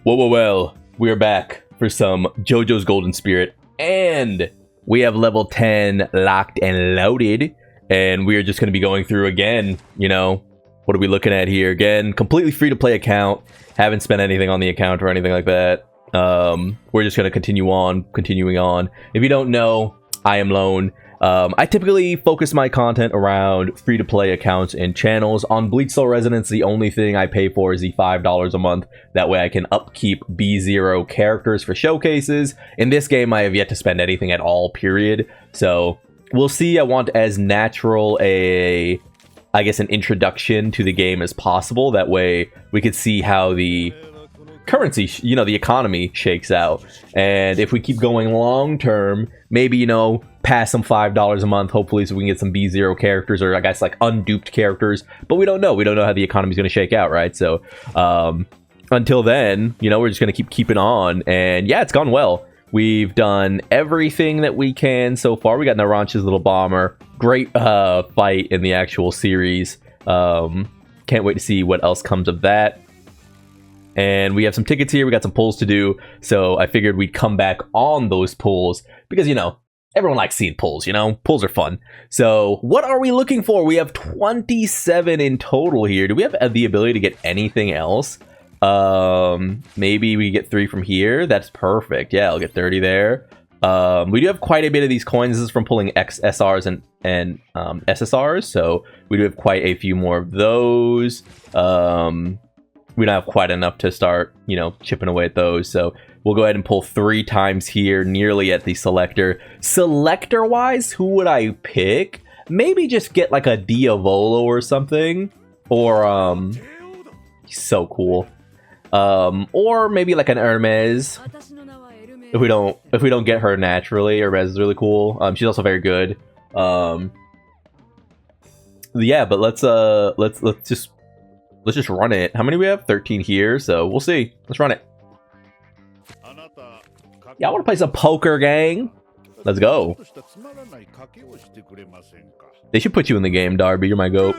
Well, we are back for some JoJo's Golden Spirit, and we have level 10 locked and loaded, and we are just going to be going through again, what are we looking at here? Again, completely free-to-play account, haven't spent anything on the account or anything like that. We're just going to continuing on. If you don't know, I am Lone. I typically focus my content around free-to-play accounts and channels. On Bleach Soul Resonance, the only thing I pay for is the $5 a month. That way I can upkeep B0 characters for showcases. In this game, I have yet to spend anything at all, period. So, we'll see. I want as natural an introduction to the game as possible. That way we could see how the currency, the economy shakes out. And if we keep going long term, maybe, pass some $5 a month, hopefully, so we can get some B0 characters, or I guess like unduped characters. But we don't know. We don't know how the economy is going to shake out, right? So until then, we're just going to keep keeping on. And yeah, it's gone well. We've done everything that we can so far. We got Narancha's little bomber. Great fight in the actual series. Can't wait to see what else comes of that. And we have some tickets here. We got some pulls to do. So I figured we'd come back on those pulls because, everyone likes seeing pulls, Pulls are fun. So what are we looking for? We have 27 in total here. Do we have the ability to get anything else? Maybe we get 3 from here. That's perfect. Yeah, I'll get 30 there. We do have quite a bit of these coins. This is from pulling XSRs and SSRs. So we do have quite a few more of those. We don't have quite enough to start, chipping away at those. So we'll go ahead and pull 3 times here, nearly at the selector. Selector-wise, who would I pick? Maybe just get like a Diavolo or something. Or, so cool. Or maybe like an Hermes. If we don't get her naturally, Hermes is really cool. She's also very good. Yeah, but let's just run it. How many do we have? 13 here, so we'll see. Let's run it. Yeah, I want to play some poker, gang. Let's go. They should put you in the game, Darby. You're my goat.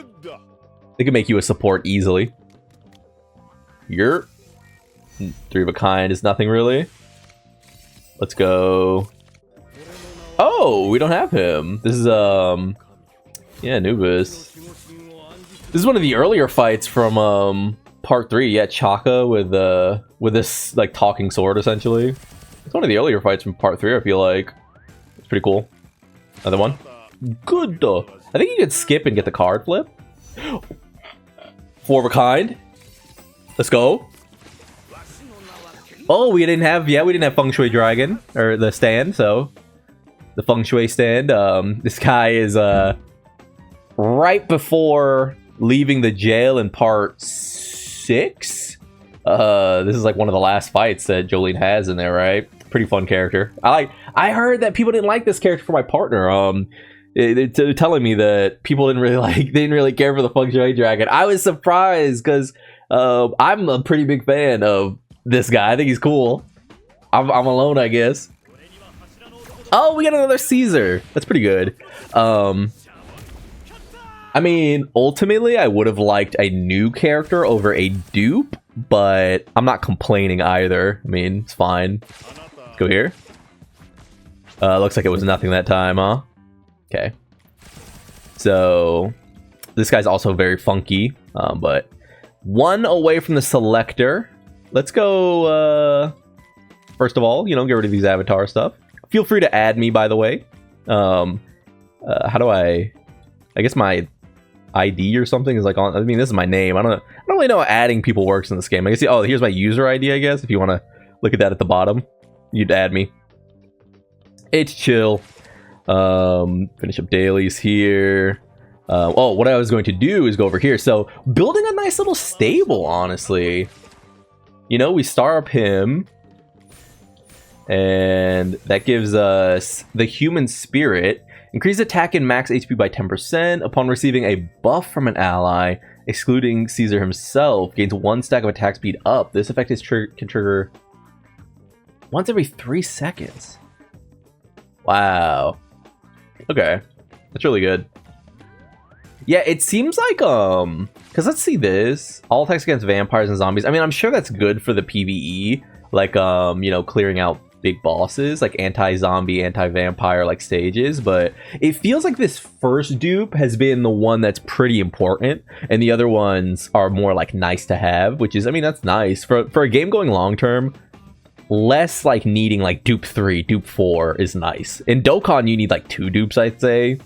They can make you a support easily. You're 3 of a kind is nothing really. Let's go. Oh, we don't have him. This is yeah, Anubis. This is one of the earlier fights from part 3. Yeah, Chaka with this like talking sword essentially. It's one of the earlier fights from part 3. I feel like it's pretty cool. Another one. Good. I think you could skip and get the card flip. 4 of a kind. Let's go. Oh, we didn't have Feng Shui Dragon or the stand. So the Feng Shui stand. This guy is right before leaving the jail in part 6. This is like one of the last fights that Jolene has in there, right? Pretty fun character. I heard that people didn't like this character for my partner. They're telling me that people didn't really care for the Feng Shui Dragon. I was surprised because I'm a pretty big fan of this guy. I think he's cool. I'm alone, I guess. Oh, we got another Caesar. That's pretty good. I mean, ultimately, I would have liked a new character over a dupe, but I'm not complaining either. I mean, it's fine. Let's go here. Looks like it was nothing that time, huh? Okay. So, this guy's also very funky, but 1 away from the selector. Let's go, first of all, get rid of these avatar stuff. Feel free to add me, by the way. How do I guess my ID or something is like on. I mean, this is my name. I don't really know how adding people works in this game. I guess. Oh, here's my user ID. I guess if you want to look at that at the bottom, you'd add me. It's chill. Finish up dailies here. Oh, what I was going to do is go over here. So building a nice little stable, honestly. We star up him, and that gives us the human spirit. Increase attack and max HP by 10% upon receiving a buff from an ally, excluding Caesar himself. Gains 1 stack of attack speed up. This effect can trigger once every 3 seconds. Wow. Okay. That's really good. Yeah, it seems like because let's see this. All attacks against vampires and zombies. I mean, I'm sure that's good for the PvE, like you know, clearing out big bosses, like anti-zombie, anti-vampire like stages, but it feels like this first dupe has been the one that's pretty important, and the other ones are more like nice to have, which is, I mean, that's nice. For a game going long term, less like needing like dupe 3, dupe 4 is nice. In Dokkan, you need like 2 dupes, I'd say.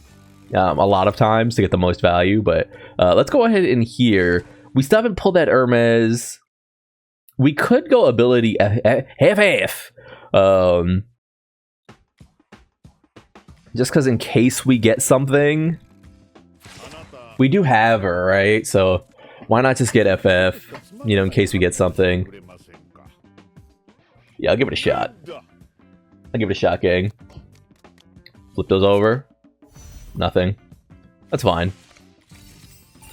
A lot of times to get the most value, but let's go ahead in here. We still haven't pulled that Hermes. We could go ability FF. Just because in case we get something, we do have her, right? So why not just get FF, you know, in case we get something. Yeah, I'll give it a shot. I'll give it a shot, gang. Flip those over. Nothing. That's fine.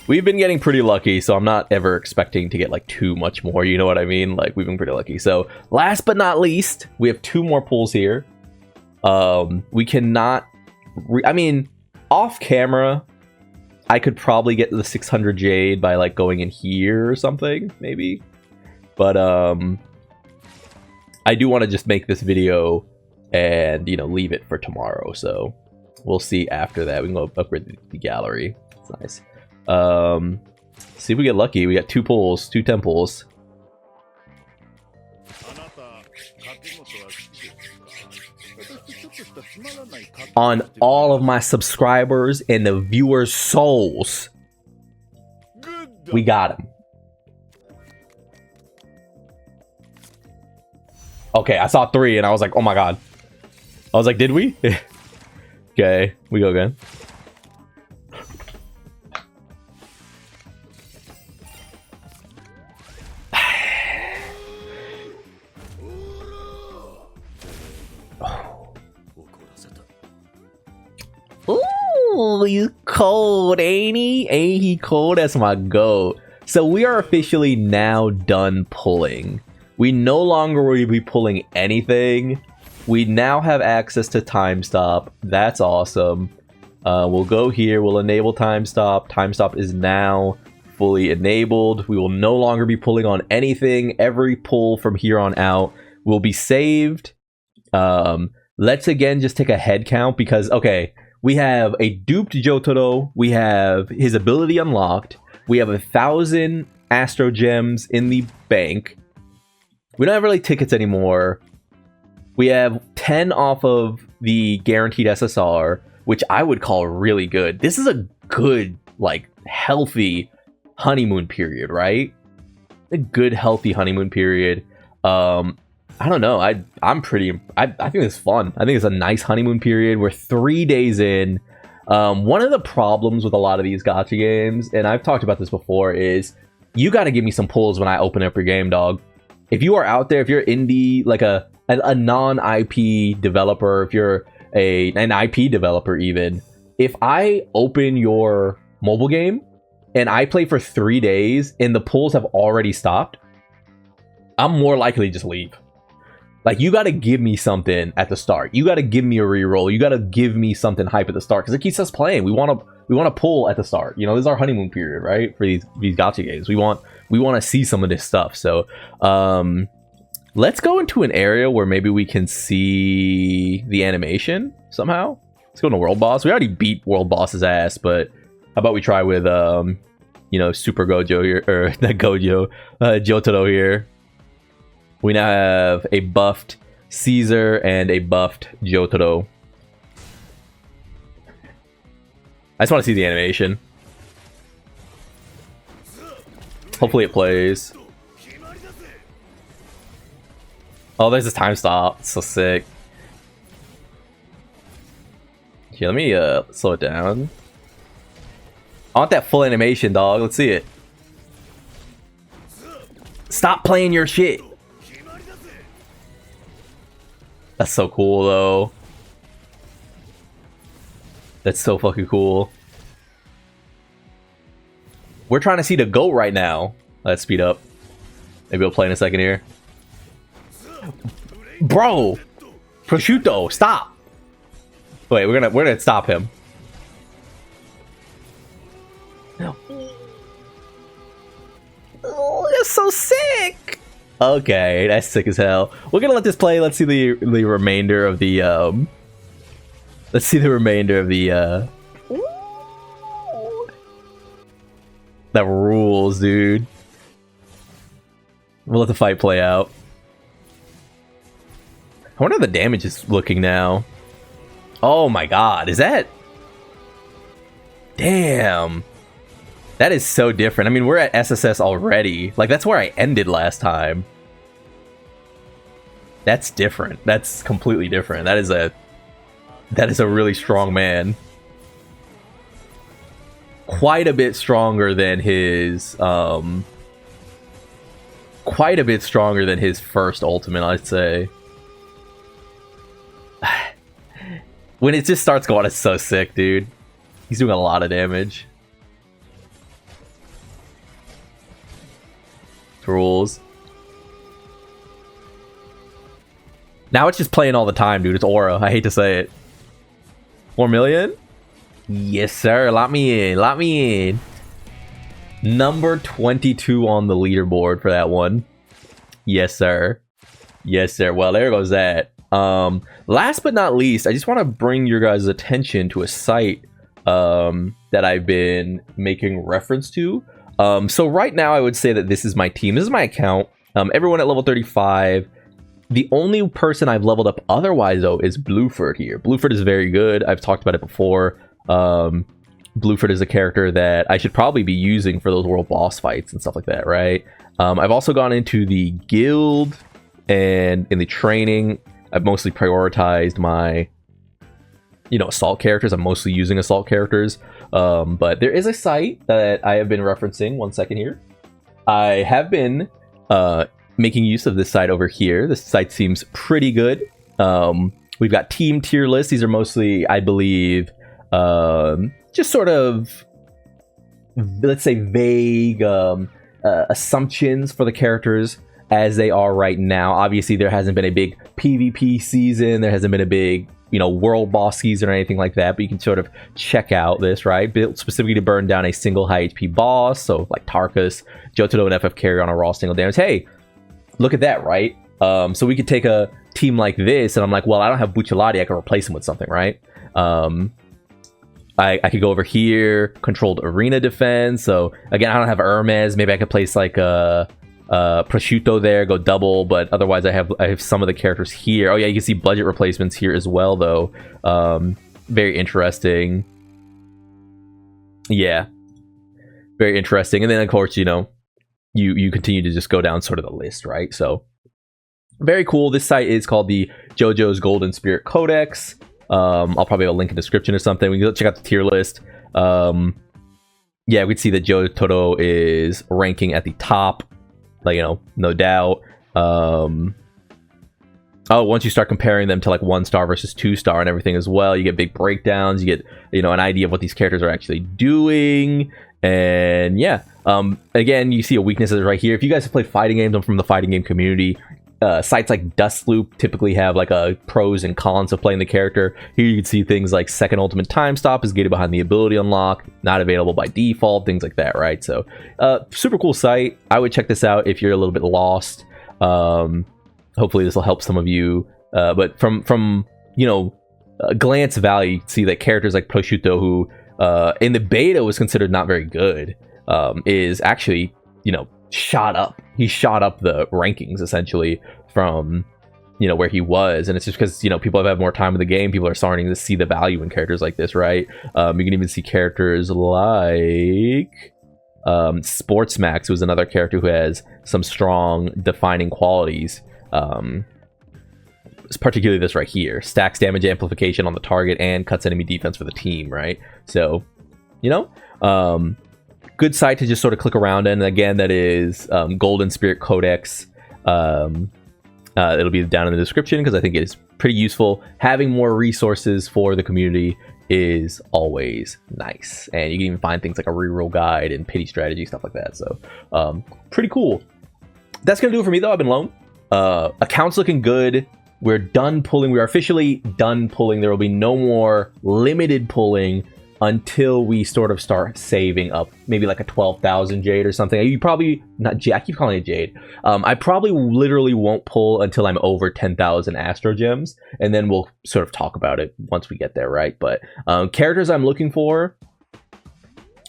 We've been getting pretty lucky, so I'm not ever expecting to get like too much more, you know what I mean? Like, we've been pretty lucky. So last but not least, we have 2 more pulls here. We cannot I mean, off camera I could probably get the 600 jade by like going in here or something, maybe, but I do want to just make this video and, you know, leave it for tomorrow, so we'll see after that. We can go upgrade the gallery. It's nice. See if we get lucky. We got 2 pulls, 2 temples. On all of my subscribers and the viewers' souls, we got him. Okay, I saw 3 and I was like, oh my god. I was like, did we? Okay, we go again. Ooh, he's cold, ain't he? Ain't he cold? That's my goat. So we are officially now done pulling. We no longer will be pulling anything. We now have access to time stop. That's awesome. We'll go here. We'll enable time stop. Time stop is now fully enabled. We will no longer be pulling on anything. Every pull from here on out will be saved. Let's again just take a head count because, okay, we have a duped Jotaro. We have his ability unlocked. We have 1,000 Astro Gems in the bank. We don't have really tickets anymore. We have 10 off of the guaranteed SSR, which I would call really good. This is a good, like, healthy honeymoon period, right? A good, healthy honeymoon period. I don't know. I think it's fun. I think it's a nice honeymoon period. We're 3 days in. One of the problems with a lot of these gacha games, and I've talked about this before, is you got to give me some pulls when I open up your game, dog. If you are out there, if you're indie, like a non-IP developer, if you're an IP developer even, if I open your mobile game and I play for 3 days and the pulls have already stopped, I'm more likely to just leave. Like, you got to give me something at the start. You got to give me a reroll. You got to give me something hype at the start because it keeps us playing. We want to pull at the start. You know, this is our honeymoon period, right? For these gacha games, we want to see some of this stuff. So, let's go into an area where maybe we can see the animation somehow. Let's go to World Boss. We already beat World Boss's ass, but how about we try with you know, Super Gojo here, or not Gojo, Jotaro here. We now have a buffed Caesar and a buffed Jotaro. I just want to see the animation. Hopefully it plays. Oh, there's this time stop. It's so sick. Here, let me slow it down. I want that full animation, dog. Let's see it. Stop playing your shit. That's so cool, though. That's so fucking cool. We're trying to see the GOAT right now. Let's speed up. Maybe we'll play in a second here. Bro! Prosciutto, stop! Wait, we're gonna stop him. is so sick. Okay, that's sick as hell. We're gonna let this play. Let's see the remainder of the let's see the remainder of the that rules, dude. We'll let the fight play out. I wonder how the damage is looking now. Oh my god, is that... Damn. That is so different. I mean, we're at SSS already. Like, that's where I ended last time. That's different. That's completely different. That is a really strong man. Quite a bit stronger than his quite a bit stronger than his first ultimate, I'd say. When it just starts going, it's so sick, dude. He's doing a lot of damage. Rules. Now it's just playing all the time, dude. It's aura. I hate to say it. 4 million? Yes, sir. Lock me in. Lock me in. Number 22 on the leaderboard for that one. Yes, sir. Yes, sir. Well, there goes that. Last but not least, I just want to bring your guys' attention to a site that I've been making reference to. So right now, I would say that this is my team. This is my account. Everyone at level 35. The only person I've leveled up otherwise, though, is Blueford here. Blueford is very good. I've talked about it before. Blueford is a character that I should probably be using for those world boss fights and stuff like that, right? I've also gone into the guild and in the training. I've mostly prioritized my, assault characters. I'm mostly using assault characters. But there is a site that I have been referencing. 1 second here. I have been making use of this site over here. This site seems pretty good. We've got team tier lists. These are mostly, I believe, just sort of, let's say, vague assumptions for the characters as they are right now. Obviously, there hasn't been a big PvP season. There hasn't been a big, world boss season or anything like that. But you can sort of check out this, right? Built specifically to burn down a single high HP boss. So like Tarkus, Jotaro, and FF carry on a raw single damage. Hey, look at that, right? So we could take a team like this, and I'm like, well, I don't have Bucciolati. I can replace him with something, right? I could go over here, controlled arena defense. So again, I don't have Hermes. Maybe I could place like a prosciutto there, go double. But otherwise, I have some of the characters here. Oh yeah, you can see budget replacements here as well, though. Very interesting. Yeah, very interesting. And then of course, you continue to just go down sort of the list, right? So very cool. This site is called the JoJo's Golden Spirit Codex. I'll probably have a link in the description or something. We can go check out the tier list. Yeah, we can see that Jotaro is ranking at the top, like, no doubt. Once you start comparing them to like 1-star versus 2-star and everything as well, you get big breakdowns. You get, an idea of what these characters are actually doing. And yeah, again, you see a weaknesses right here. If you guys have played fighting games, I'm from the fighting game community. Sites like Dustloop typically have like a pros and cons of playing the character. Here you can see things like second ultimate time stop is gated behind the ability unlock, not available by default, things like that, right? So super cool site. I would check this out if you're a little bit lost. Hopefully this will help some of you. But from glance value, you can see that characters like Prosciutto, who in the beta was considered not very good, is actually shot up. He shot up the rankings essentially from where he was, and it's just because people have had more time in the game. People are starting to see the value in characters like this, right? You can even see characters like Sportsmax, who's another character who has some strong defining qualities. Particularly this right here, stacks damage amplification on the target and cuts enemy defense for the team, right? So good site to just sort of click around in. And again, that is Golden Spirit Codex. It'll be down in the description because I think it's pretty useful. Having more resources for the community is always nice. And you can even find things like a reroll guide and pity strategy, stuff like that. So pretty cool. That's going to do it for me, though. I've been lone. Account's looking good. We're done pulling. We are officially done pulling. There will be no more limited pulling until we sort of start saving up maybe like a 12,000 jade or something. You probably not jade. I keep calling it jade. I probably literally won't pull until I'm over 10,000 astro gems, and then we'll sort of talk about it once we get there, right? But characters I'm looking for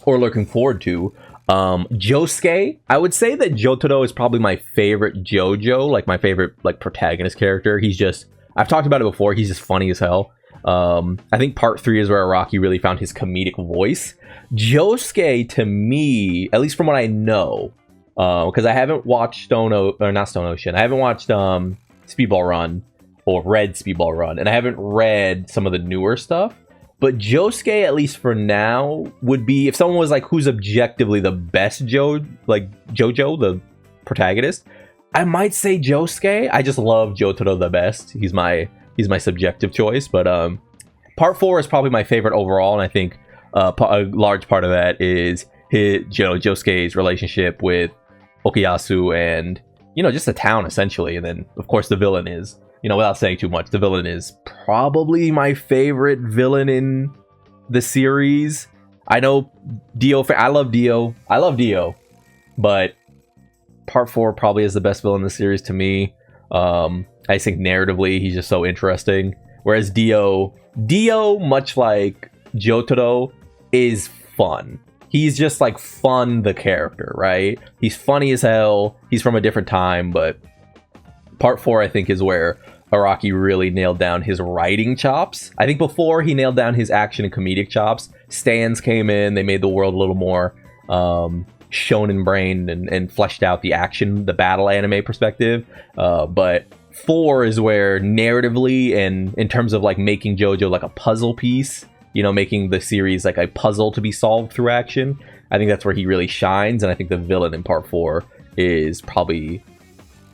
or looking forward to, Josuke. I would say that Jotaro is probably my favorite JoJo, like my favorite like protagonist character. He's just, I've talked about it before, he's just funny as hell. I think part 3 is where Araki really found his comedic voice. Josuke, to me, at least from what I know, because I haven't watched not Stone Ocean. I haven't watched Speedball Run or read Speedball Run, and I haven't read some of the newer stuff. But Josuke, at least for now, would be, if someone was like, who's objectively the best JoJo, the protagonist, I might say Josuke. I just love Jotaro the best. He's my subjective choice. But part 4 is probably my favorite overall, and I think a large part of that is Josuke's relationship with Okuyasu and just the town essentially. And then of course the villain is, without saying too much, the villain is probably my favorite villain in the series. I know I love Dio, but part 4 probably is the best villain in the series to me. I think narratively he's just so interesting, whereas Dio, much like Jotaro, is fun. He's just like fun, the character, right? He's funny as hell. He's from a different time, but part 4 I think is where Araki really nailed down his writing chops. I think before he nailed down his action and comedic chops, Stans came in, they made the world a little more shonen brained and fleshed out the action, the battle anime perspective. But 4 is where narratively and in terms of like making JoJo like a puzzle piece, making the series like a puzzle to be solved through action, I think that's where he really shines. And I think the villain in part 4 is probably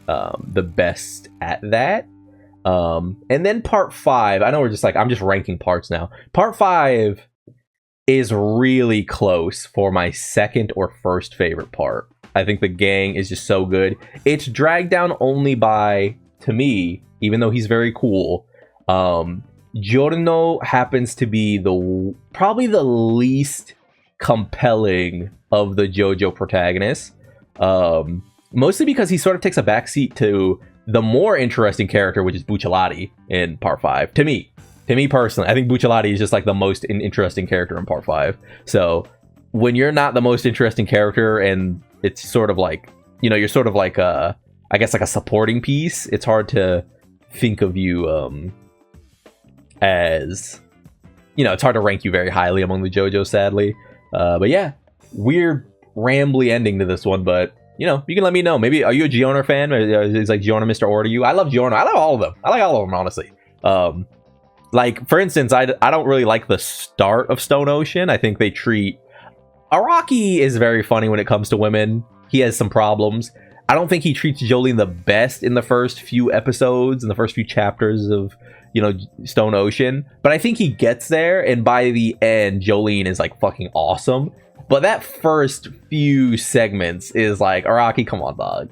the best at that. And then part 5, I know I'm just ranking parts now. Part 5 is really close for my second or first favorite part. I think the gang is just so good. It's dragged down only by, to me, even though he's very cool, Giorno happens to be probably the least compelling of the JoJo protagonists. Mostly because he sort of takes a backseat to the more interesting character, which is Bucciolati in part 5. To me personally, I think Bucciolati is just like the most interesting character in part 5. So when you're not the most interesting character and it's sort of like, you're sort of like I guess like a supporting piece, it's hard to think of you as, it's hard to rank you very highly among the JoJo, sadly. But yeah, weird rambly ending to this one, but you can let me know. Maybe, are you a Giorno fan? Or is like Giorno Mr. Or to you? I love Giorno. I love all of them. I like all of them, honestly. Like, for instance, I don't really like the start of Stone Ocean. I think they treat... Araki is very funny when it comes to women. He has some problems. I don't think he treats Jolene the best in the first few episodes, in the first few chapters of, Stone Ocean. But I think he gets there, and by the end, Jolene is like fucking awesome. But that first few segments is like, Araki, come on, dog.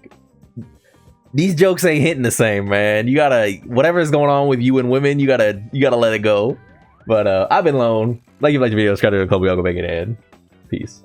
These jokes ain't hitting the same, man. You gotta, whatever's going on with you and women, you gotta let it go. But I've been Lone. Like you like the video, subscribe to the club, we all go make it in. Peace.